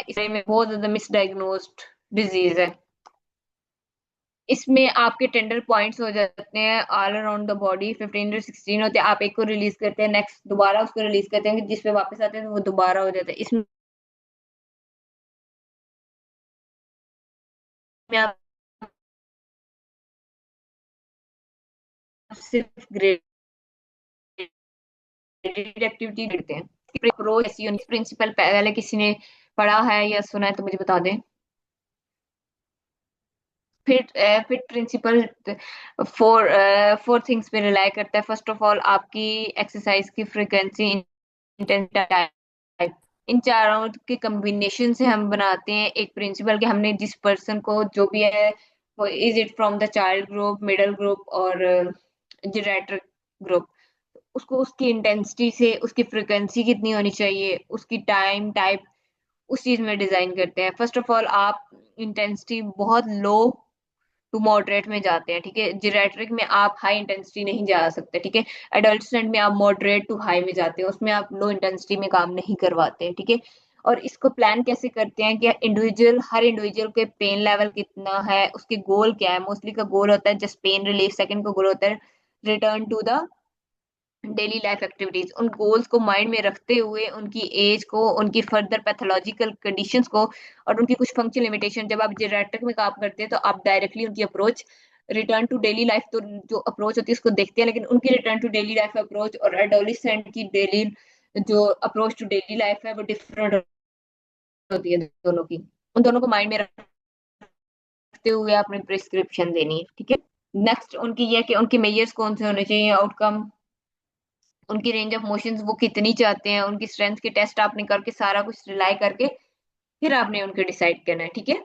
इसमें बहुत ज्यादा मिसडायग्नोस्ड डिजीज है। इसमें आपके टेंडर पॉइंट्स हो जाते हैं all around the body, 15 to 16 होते हैं। आप एक को रिलीज करते हैं, नेक्स्ट दोबारा उसको रिलीज करते हैं, जिस पे वापस आते हैं तो वो दोबारा हो जाता है। इसमें आप सिर्फ ग्रेडेड एक्टिविटी करते हैं। अप्रोच ऐसी प्रिंसिपल पहले किसी ने पढ़ा है या सुना है तो मुझे बता दें। FITT principle four four things पे रिलाई करता है। फर्स्ट ऑफ ऑल आपकी एक्सरसाइज की फ्रीक्वेंसी, इंटेंसिटी, टाइप। इन चारों के कम्बिनेशन से हम बनाते हैं एक प्रिंसिपल कि हमने जिस पर्सन को जो भी है, वो is it from the child group, middle group और जीरियाट्रिक ग्रुप, उसको उसकी इंटेंसिटी से उसकी फ्रीक्वेंसी कितनी होनी चाहिए, उसकी टाइम टाइप, उस चीज में डिजाइन करते हैं। फर्स्ट ऑफ ऑल आप इंटेंसिटी बहुत लो टू मॉडरेट में जाते हैं, ठीक है। जीरियाट्रिक में आप हाई इंटेंसिटी नहीं जा सकते, ठीक है। एडल्टेंट में आप मॉडरेट टू हाई में जाते हैं, उसमें आप लो इंटेंसिटी में काम नहीं करवाते हैं, ठीक है। और इसको प्लान कैसे करते हैं कि हर इंडिविजुअल के पेन लेवल कितना है, उसके गोल क्या है। मोस्टली का गोल होता है जस्ट पेन रिलीफ, सेकंड का गोल होता है return to the daily life activities. उन गोल्स को माइंड में रखते हुए उनकी एज को, उनकी फर्दर पैथोलॉजिकल कंडीशंस को और उनकी कुछ फंक्शन लिमिटेशन, जब आप जेरेट्रिक में काम करते हैं तो आप डायरेक्टली उनकी approach return to daily life, तो जो अप्रोच होती है उसको देखते हैं, लेकिन उनकी return to daily life approach और एडोलिसेंट की डेली जो अप्रोच टू डेली लाइफ है वो डिफरेंट होती है दोनों की। उन दोनों को माइंड में रखते हुए अपनी प्रिस्क्रिप्शन देनी है, ठीक है। नेक्स्ट उनकी ये है कि उनके मेजर्स कौन से होने चाहिए, आउटकम, उनकी रेंज ऑफ मोशंस वो कितनी चाहते हैं, उनकी स्ट्रेंथ के टेस्ट आपने करके सारा कुछ रिलाई करके फिर आपने उनके डिसाइड करना है, ठीक है।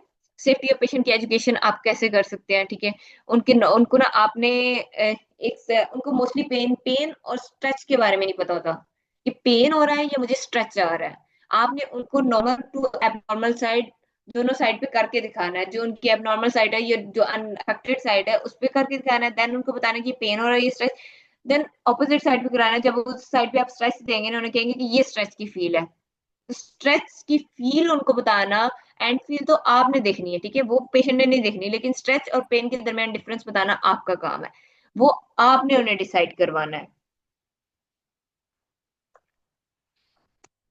सेफ्टी ऑफ पेशेंट की एजुकेशन आप कैसे कर सकते हैं, ठीक है। उनको ना आपने उनको मोस्टली पेन और स्ट्रेच के बारे में नहीं पता होता कि पेन हो रहा है या मुझे स्ट्रेच आ रहा है। आपने उनको नॉर्मल टू एबनॉर्मल साइड दोनों साइड पे करके दिखाना है। जो उनकी एबनॉर्मल साइड है, ये जो अनअफेक्टेड साइड है उस पे करके दिखाना है, देन उनको बताना है कि पेन हो रहा है, ये स्ट्रेच। देन ऑपोजिट साइड पे कराना है, जब उस साइड पे आप स्ट्रेच देंगे ना, उन्हें कहेंगे कि ये स्ट्रेच की फील है। स्ट्रेच की फील उनको बताना, एंड फील तो आपने देखनी है, ठीक है, वो पेशेंट ने नहीं देखनी, लेकिन स्ट्रेच और पेन के दरमियान डिफरेंस बताना आपका काम है, वो आपने उन्हें डिसाइड करवाना है।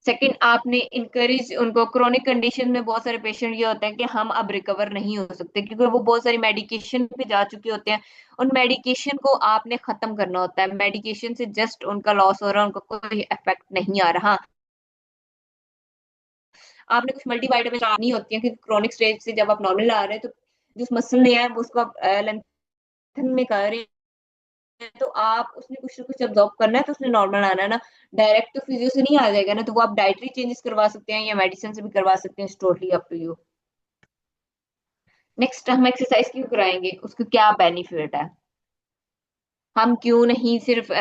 सेकंड, आपने इनकरेज उनको, क्रोनिक कंडीशन में बहुत सारे पेशेंट ये होते हैं कि हम अब रिकवर नहीं हो सकते क्योंकि वो बहुत सारी मेडिकेशन पे जा चुके होते हैं। उन मेडिकेशन को आपने खत्म करना होता है। मेडिकेशन से जस्ट उनका लॉस हो रहा है, उनका कोई इफेक्ट नहीं आ रहा। आपने कुछ मल्टीवाइटामिन नहीं होती है क्योंकि क्रोनिक स्टेज से जब आप नॉर्मल आ रहे हैं तो जिस मसल ने है वो उसको आप लेंथन में कर रहे हैं, तो आप उसने कुछ ना कुछ अब्जॉर्ब करना है, तो उसने नॉर्मल आना है ना। डायरेक्ट तो फिजियो से नहीं आ जाएगा ना, तो वो आप डाइटरी चेंजेस करवा सकते हैं या मेडिसिन से भी करवा सकते हैं, totally up to you. Next, हम एक्सरसाइज क्यों कराएंगे, उसका क्या बेनिफिट है। हम क्यों नहीं सिर्फ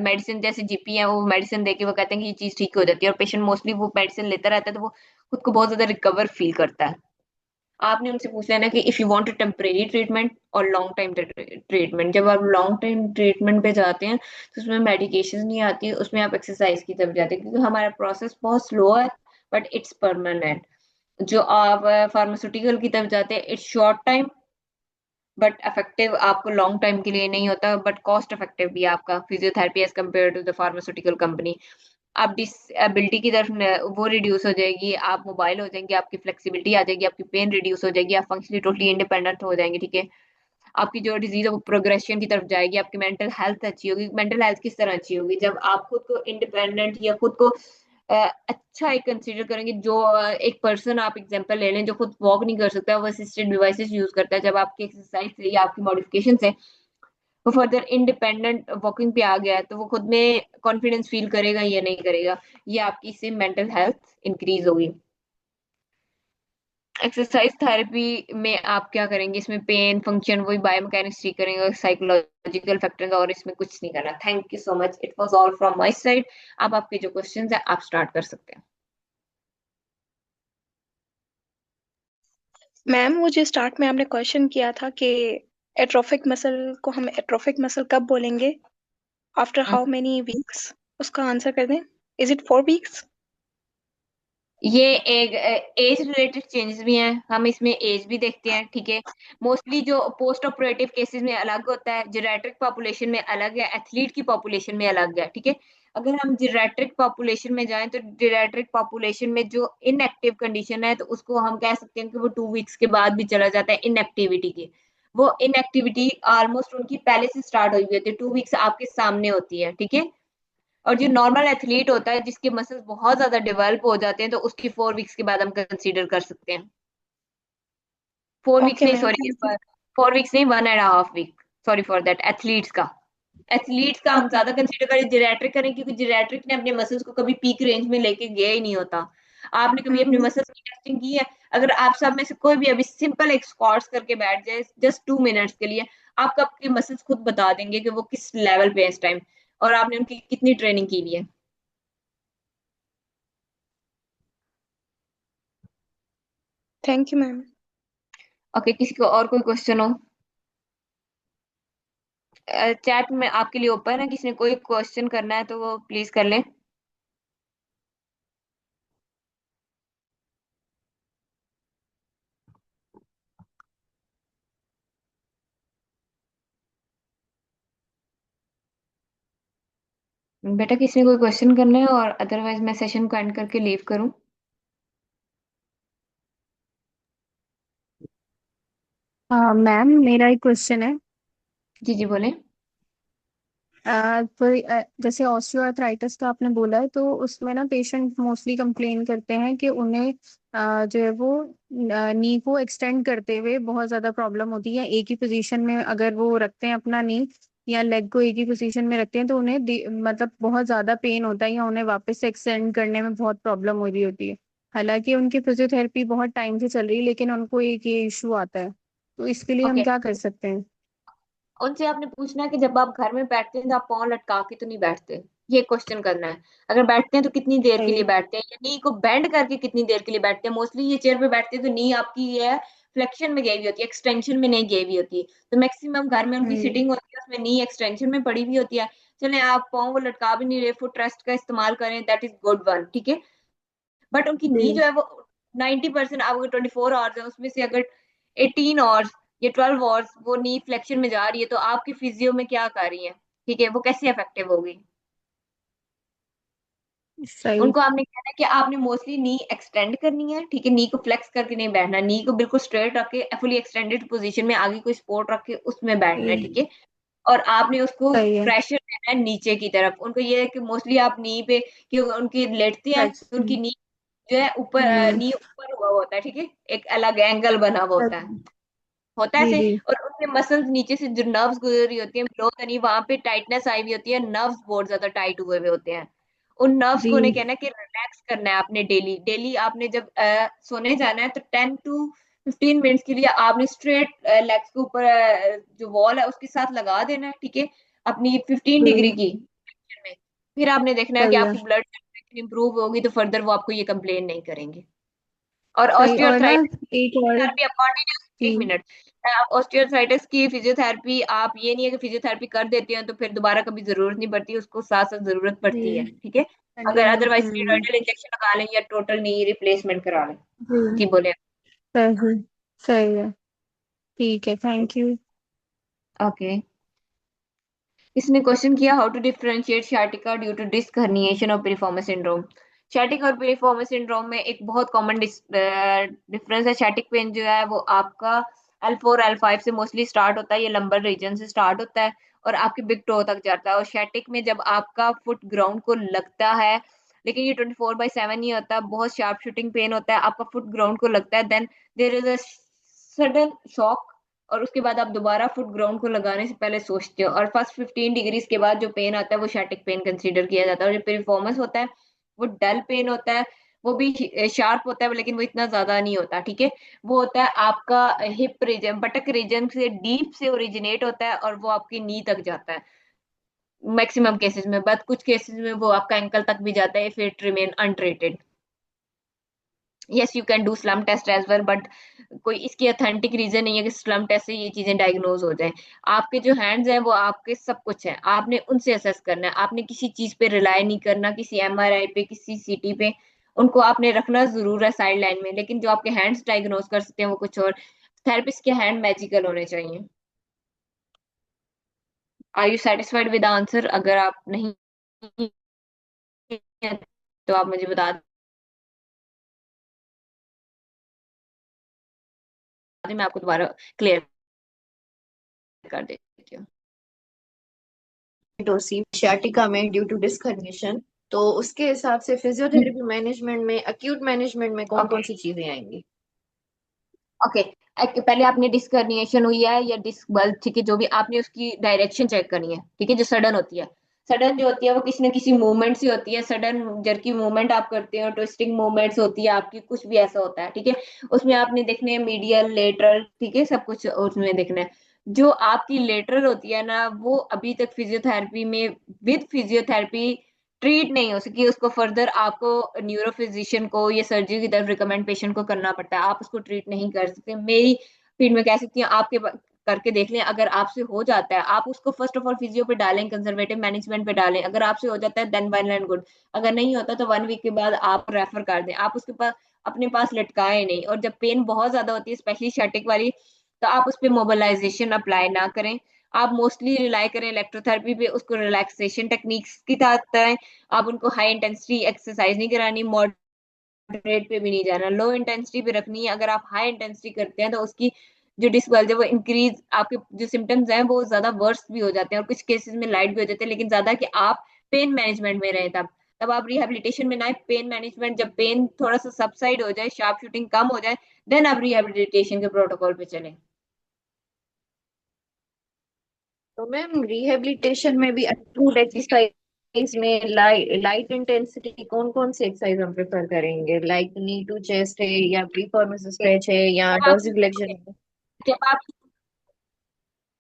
मेडिसिन, जैसे जीपी है वो मेडिसिन देके वो कहते हैं कि ये चीज ठीक हो जाती है और पेशेंट मोस्टली वो मेडिसिन लेता रहता है तो वो खुद को बहुत ज्यादा रिकवर फील करता है। आपने उनसे पूछ लेना कि if you want a temporary treatment और लॉन्ग टाइम ट्रीटमेंट। जब आप लॉन्ग टाइम ट्रीटमेंट पे जाते हैं तो उसमें मेडिकेशन नहीं आती, उसमें आप एक्सरसाइज की तरफ जाते हैं क्योंकि हमारा प्रोसेस बहुत स्लो है, बट इट्स परमानेंट। जो आप फार्मास्यूटिकल की तरफ जाते हैं, it's short time but effective, आपको लॉन्ग टाइम के लिए नहीं होता, बट कॉस्ट इफेक्टिव भी है आपका physiotherapy as compared to the pharmaceutical company. आप डिसएबिलिटी की तरफ वो रिड्यूस हो जाएगी, आप मोबाइल हो जाएंगे, आपकी फ्लेक्सिबिलिटी आ जाएगी, आपकी पेन रिड्यूस हो जाएगी, आप फंक्शनली टोटली इंडिपेंडेंट हो जाएंगे, ठीक है। आपकी जो डिजीज है वो प्रोग्रेशन की तरफ जाएगी, आपकी मेंटल हेल्थ अच्छी होगी। मेंटल हेल्थ किस तरह अच्छी होगी, जब आप खुद को इंडिपेंडेंट या खुद को अच्छा एक कंसीडर करेंगे। जो एक पर्सन आप एग्जांपल ले लें जो खुद वॉक नहीं कर सकता, वो असिस्टेड डिवाइसेस यूज करता है, जब आपकी एक्सरसाइज से या आपकी मॉडिफिकेशन से वो फर्दर इंडिपेंडेंट वॉकिंग पे आ गया है, तो वो खुद में कॉन्फिडेंस फील करेगा या नहीं करेगा, ये आपकी इससे मेंटल हेल्थ इंक्रीज होगी। एक्सरसाइज थेरेपी में आप क्या करेंगे, इसमें पेन फंक्शन वही बायोमैकेनिक्स ठीक करेंगे, साइकोलॉजिकल फैक्टर्स, और इसमें कुछ नहीं करना। Thank you so much, it was all from my side. अब आपके जो क्वेश्चंस है आप स्टार्ट कर सकते हैं। मैम, वो जो स्टार्ट में आपने क्वेश्चन किया था कि एट्रोफिक मसल को हम एट्रोफिक मसल कब बोलेंगे, आफ्टर हाउ मेनी वीक्स, उसका आंसर कर दें। Is it 4 weeks? ये एक एज रिलेटेड चेंजेस भी हैं, हम इसमें एज भी देखते हैं, ठीक है। मोस्टली जो पोस्ट ऑपरेटिव केसेस में अलग होता है, जेरियाट्रिक पॉपुलेशन में अलग है, एथलीट की पॉपुलेशन में अलग है, ठीक है। अगर हम जेरियाट्रिक पॉपुलेशन में जाएं तो जेरियाट्रिक पॉपुलेशन में जो इनएक्टिव कंडीशन है तो उसको हम कह सकते हैं कि वो 2 वीक्स के बाद भी चला जाता है इनएक्टिविटी की। वो इनएक्टिविटी ऑलमोस्ट उनकी पहले से स्टार्ट हुई होती है, 2 वीक्स आपके सामने होती है, ठीक है। और जो नॉर्मल एथलीट होता है जिसके मसल्स बहुत ज्यादा डेवलप हो जाते हैं तो उसकी 4 वीक्स के बाद हम कंसीडर कर सकते हैं। 4 वीक्स ओके नहीं, ma'am, sorry, thank you. 4 weeks नहीं, 1.5 week, sorry for that, athletes का। एथलीट्स का हम ओके। ज्यादा कंसीडर करें जेरेट्रिक करें, क्योंकि जेरेट्रिक ने अपने मसल्स को कभी पीक रेंज में लेके गया ही नहीं होता। आपने कभी अपने हम्म। मसल्स की टेस्टिंग की है? अगर आप सब में से कोई भी अभी सिंपल एक स्क्वाट्स करके बैठ जाए जस्ट 2 मिनट्स के लिए, आपको आपके मसल्स खुद बता देंगे कि वो किस लेवल पे है इस टाइम, और आपने उनकी कितनी ट्रेनिंग की हुई है। Thank you ma'am. ओके, किसी को और कोई क्वेश्चन हो? चैट में आपके लिए ओपन है, किसी ने कोई क्वेश्चन करना है तो वो प्लीज कर लें। बेटा किसी ने कोई क्वेश्चन करना है, और अदरवाइज मैं सेशन को एंड करके लीव करूं? मैम मेरा एक क्वेश्चन है। जी जी बोले। जैसे ऑस्टियोआर्थराइटिस का आपने बोला है, तो उसमें ना पेशेंट मोस्टली कंप्लेन करते हैं कि उन्हें जो है वो नी को एक्सटेंड करते हुए बहुत ज़्यादा प्रॉब्लम होती है। एक ही पोजीशन में अगर वो रखते हैं अपना नी या लेग को एक ही पोजीशन में रखते हैं तो उन्हें मतलब बहुत ज़्यादा पेन होता है या उन्हें वापस से एक्सटेंड करने में बहुत प्रॉब्लम हो रही होती है। हालांकि उनकी फिजियोथेरेपी बहुत टाइम से चल रही है, लेकिन उनको एक ये इशू आता है। तो इसके लिए हम ओके, क्या कर सकते हैं? उनसे आपने पूछना है कि जब आप घर में बैठते हैं तो आप पाँव लटका के तो नहीं बैठते, ये क्वेश्चन करना है। अगर बैठते हैं तो कितनी देर के लिए सही। बैठते हैं, या नी को बेंड करके कितनी देर के लिए बैठते हैं। मोस्टली ये चेयर पे बैठते हैं तो नी आपकी ये है फ्लेक्शन में गई हुई होती है, एक्सटेंशन में नहीं गई हुई होती है। तो मैक्सिमम घर में उनकी हम्म। सिटिंग होती है, उसमें नी एक्सटेंशन में पड़ी हुई होती है। चले आप पाँव को लटका भी नहीं रहे, फुट रेस्ट का इस्तेमाल करें, दैट इज गुड वन, ठीक है। बट उनकी नी जी। जो है वो 90%, आप अगर 24 आवर्स है उसमें से अगर 18 आवर्स या 12 आवर्स वो नी फ्लेक्शन में जा रही है तो आपकी फिजियो में क्या कर रही है, ठीक है, वो कैसे इफेक्टिव होगी। सही। उनको आपने कहना है कि आपने मोस्टली नी एक्सटेंड करनी है, ठीक है, नी को फ्लेक्स करके नहीं बैठना, नी को बिल्कुल स्ट्रेट रख के फुली एक्सटेंडेड पोजीशन में आगे कोई सपोर्ट रख के उसमें बैठना है, ठीक हम्म। है। और आपने उसको सही है। प्रेशर देना है नीचे की तरफ। उनको ये है कि मोस्टली आप नी पे, कि उनकी लेटते हैं फ्लेक्स। तो उनकी नी जो है ऊपर, हम्म। नी ऊपर हुआ होता है, ठीक है, एक अलग एंगल बना हुआ होता है जी ऐसे। जी। और उनके मसल्स नीचे से जो नर्व्स गुजर रही होती है बिलो द नी, वहां पे टाइटनेस आई हुई होती है, नर्व्स बहुत ज्यादा टाइट हुए हुए होते हैं। उन नर्व्स जी को उन्हें कहना है कि रिलैक्स करना है आपने डेली डेली। आपने जब सोने जाना है तो 10 to 15 मिनट्स के लिए आपने स्ट्रेट लेग्स के ऊपर जो वॉल है उसके साथ लगा देना है, ठीक है, अपनी 15 डिग्री जी। की में। फिर आपने देखना है कि सही है। आपकी ब्लड सर्कुलेशन इंप्रूव होगी तो फर्दर वो आपको ये कंप्लेन नहीं करेंगे। और सही। और ना ऑस्टियोआर्थराइटिस एक और। फिजियोथेरेपी आप कंटिन्यूस, जी। 1 मिनट, ऑस्टियोआर्थराइटिस की फिजियोथेरेपी आप ये नहीं है कि फिजियोथेरेपी कर देते हैं तो फिर दोबारा कभी जरूरत नहीं पड़ती, उसको साथ साथ जरूरत जी। पड़ती है, ठीक है। अगर कंटिन्यू। अदरवाइज हम्म। स्टेरॉइडल इंजेक्शन लगा लें या टोटल नी रिप्लेसमेंट करा लें। जी। जी बोले। सही। सही है। ठीक है, थैंक यू। ओके, इसने क्वेश्चन किया how to differentiate sciatica due to disc herniation और पिरिफॉर्म सिंड्रोम। sciatic और पिरिफॉर्म सिंड्रोम में एक बहुत कॉमन डिफरेंस है। sciatic पेन जो है वो आपका L4 L5 से मोस्टली स्टार्ट होता है, ये लंबर रीजन से स्टार्ट होता है और आपके बिग टो तक जाता है। और sciatic में जब आपका फुट ग्राउंड को लगता है, लेकिन ये 24/7 नहीं होता, बहुत शार्प शूटिंग पेन होता है, आपका फुट ग्राउंड को लगता है, then there is a sudden shock, और उसके बाद आप दोबारा फुट ग्राउंड को लगाने से पहले सोचते हो। और फर्स्ट 15 डिग्रीज के बाद जो पेन आता है वो शैटिक पेन कंसीडर किया जाता है। और जो पेरिफॉर्मस होता है वो डल पेन होता है, वो भी शार्प होता है लेकिन वो इतना ज्यादा नहीं होता, ठीक है। वो होता है आपका हिप रीजन, बटक रीजन से डीप से ओरिजिनेट होता है और वो आपकी नी तक जाता है मैक्सिमम केसेस में। बट कुछ केसेस में वो आपका एंकल तक भी जाता है if it remain untreated. Yes, you can do slump test as well, but कोई इसकी ऑथेंटिक रीजन नहीं है कि स्लम टेस्ट से ये चीजें डायग्नोज हो जाएं। आपके जो हैंड्स हैं वो आपके सब कुछ है, आपने उनसे असेस करना है, आपने किसी चीज पे रिलाई नहीं करना, किसी एमआरआई पे, किसी सीटी पे। उनको आपने रखना जरूर है साइड लाइन में, लेकिन जो आपके हैंड्स डायग्नोज कर सकते हैं वो कुछ और। थेरेपिस्ट के हैंड मैजिकल होने चाहिए। Are you satisfied with answer? अगर आप नहीं हैं, तो आप मुझे बता दें, मैं आपको दोबारा क्लियर कर देती हूँ। डोसी सियाटिका में ड्यू टू डिस्क हर्निएशन, तो उसके हिसाब से फिजियोथेरेपी मैनेजमेंट में, एक्यूट मैनेजमेंट में कौन कौन सी चीजें आएंगी? ओके, पहले आपने डिस्क herniation हुई है या डिस्क बल्ज, ठीक है, जो भी आपने उसकी डायरेक्शन चेक करनी है, ठीक है, जो सडन होती है। सडन जो होती है वो किसी न किसी मूवमेंट से होती है, सडन जर्की मूवमेंट आप करते हो, ट्विस्टिंग मूवमेंट्स होती है आपकी, कुछ भी ऐसा होता है, ठीक है। उसमें आपने देखने हैं मीडियल, लेटरल, ठीक है, सब कुछ उसमें देखना है। जो आपकी लेटरल होती है ना, वो अभी तक फिजियोथेरेपी में, विद फिजियोथेरेपी ट्रीट नहीं हो सकी, उसको फर्दर आपको न्यूरो फिजिशियन को या सर्जरी की तरफ रिकमेंड पेशेंट को करना पड़ता है, आप उसको ट्रीट नहीं कर सकते। मेरी फील्ड में कह सकती हूँ, करके देख लें, अगर आपसे हो जाता है आप उसको फर्स्ट ऑफ ऑल फिजियो पे डालें, कंजर्वेटिव मैनेजमेंट पे डालें, अगर आपसे हो जाता है देन वेल एंड गुड। अगर नहीं होता तो 1 वीक के बाद आप रेफर कर दें, आप उसके पास अपने पास लटकाए नहीं। और जब पेन बहुत ज्यादा होती है, स्पेशली शैटिक वाली, तो आप उस पर मोबिलाइजेशन अप्लाई ना करें। आप मोस्टली रिलाई करें इलेक्ट्रोथेरेपी पे, उसको रिलैक्सेशन टेक्निक्स की तरह। आप उनको हाई इंटेंसिटी एक्सरसाइज नहीं करानी, मॉडरेट पे भी नहीं जाना, लो इंटेंसिटी पे रखनी है। अगर आप हाई इंटेंसिटी करते हैं तो उसकी जो डिस्क है वो इंक्रीज, आपके जो सिम्टम्स हैं वो ज्यादा वर्स भी हो जाते हैं, और कुछ केसेस में लाइट भी हो जाते हैं, लेकिन ज्यादा कि आप पेन मैनेजमेंट में रहें। तब तब आप रिहेबिलिटेशन में ना आए, पेन मैनेजमेंट, जब पेन थोड़ा सा सबसाइड हो जाए, शार्प शूटिंग कम हो जाए, देन आप रिहेबिलिटेशन के प्रोटोकॉल पे चलें। तो मैम रिहेबिलिटेशन में भी एक्यूट एक्सरसाइज में लाइट इंटेंसिटी कौन कौन सी एक्सरसाइज हम प्रेफर करेंगे? लाइक नी टू चेस्ट है, या प्रीफॉर्मस स्ट्रेच है, या जब आप डोर्सिफ्लेक्शन है? जब आप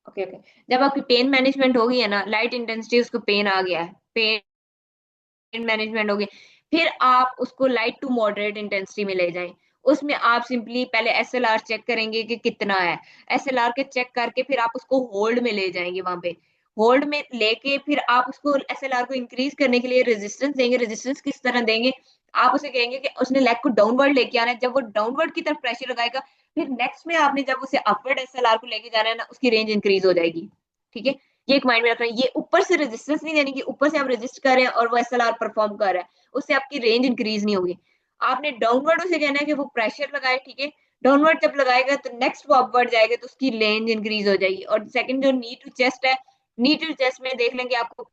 ओके ओके जब आपकी पेन मैनेजमेंट हो गई है ना, लाइट इंटेंसिटी, उसको पेन आ गया है, पेन मैनेजमेंट होगी, फिर आप उसको लाइट टू मॉडरेट इंटेंसिटी में ले जाएं। उसमें आप सिंपली पहले एसएलआर चेक करेंगे कि कितना है। एसएलआर के चेक करके फिर आप उसको होल्ड में ले जाएंगे, वहां पे होल्ड में लेके फिर आप उसको एसएलआर को इंक्रीज करने के लिए रेजिस्टेंस देंगे। रेजिस्टेंस किस तरह देंगे? आप उसे कहेंगे कि उसने लेग को डाउनवर्ड लेके आना है, जब वो डाउनवर्ड की तरफ प्रेशर लगाएगा, फिर नेक्स्ट में आपने जब उसे अपवर्ड एसएलआर को लेके जाना है ना, उसकी रेंज इंक्रीज हो जाएगी, ठीक है। ये एक माइंड में रखना है। ये ऊपर से रेजिस्टेंस नहीं देने की, ऊपर से आप रेजिस्ट कर रहे हैं और वो एसएलआर परफॉर्म कर रहा है, उससे आपकी रेंज इंक्रीज नहीं होगी। आपने डाउनवर्ड उसे कहना है कि वो प्रेशर लगाए, ठीक है। डाउनवर्ड जब लगाएगा तो नेक्स्ट वो अपवर्ड जाएगा, तो उसकी रेंज इंक्रीज हो जाएगी। और सेकंड जो नी टू चेस्ट है, नी टू चेस्ट में देख लेंगे आपको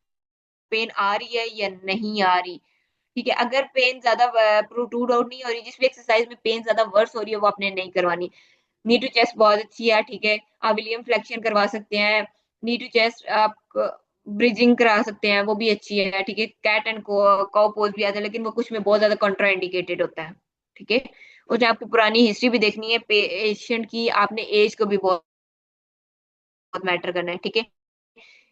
पेन आ रही है या नहीं आ रही, ठीक है। अगर पेन ज्यादा प्रोट्रूड आउट नहीं हो रही, जिस भी एक्सरसाइज में पेन ज्यादा वर्स हो रही है, वो आपने नहीं करवानी। नी टू चेस्ट बहुत अच्छी है, ठीक है। आप विलियम फ्लेक्शन करवा सकते हैं, नी टू चेस्ट आप ब्रिजिंग करा सकते हैं, वो भी अच्छी है, ठीक है। कैट एंड काउ पोज भी आता है, लेकिन वो कुछ में बहुत ज्यादा कॉन्ट्रा इंडिकेटेड होता है, ठीक है। और जो आपकी पुरानी हिस्ट्री भी देखनी है पेशेंट की, आपने एज को भी बहुत बहुत मैटर करना है, ठीक है।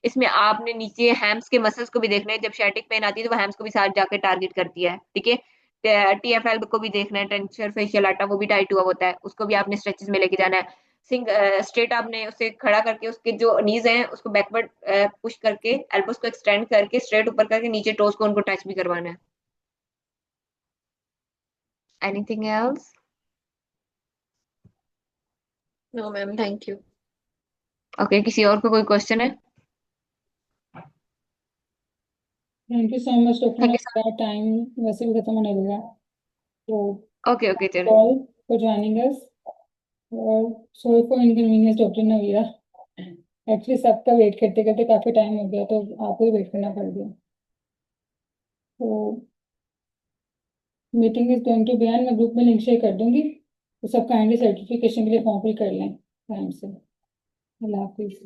इसमें आपने नीचे हैम्स के मसल्स को भी देखना है, जब शैटिक पेन आती है तो वो हैम्स को भी साथ जाकर टारगेट करती है, ठीक है। टीएफएल को भी देखना है, टेंसर फेशियल आटा, वो भी टाइट हुआ होता है, उसको भी आपने स्ट्रेचेस में लेके जाना है। स्ट्रेट आपने उसे खड़ा करके उसके जो नीज हैं उसको बैकवर्ड पुश करके, एल्बोस को एक्सटेंड करके, स्ट्रेट ऊपर करके, नीचे टोस को उनको टच भी करवाना है। Anything else? No ma'am, thank you. Okay, किसी और को कोई क्वेश्चन है? Thank you so much doctor thank you Navira, time वैसे भी खत्म होने लगा, तो सर। ओके ओके चलो। कॉल फॉर ज्वाइनिंग अस, और sorry for inconvenience doctor Navira. Actually सबका वेट करते करते काफी टाइम हो गया, तो आपको ही वेट करना पड़ गया। तो meeting is going to be end, मैं ग्रुप में लिंक शेयर कर दूंगी, तो सब काइंडली सर्टिफिकेशन के लिए फॉर्म फिल कर लें टाइम से। अल्लाह हाफिज।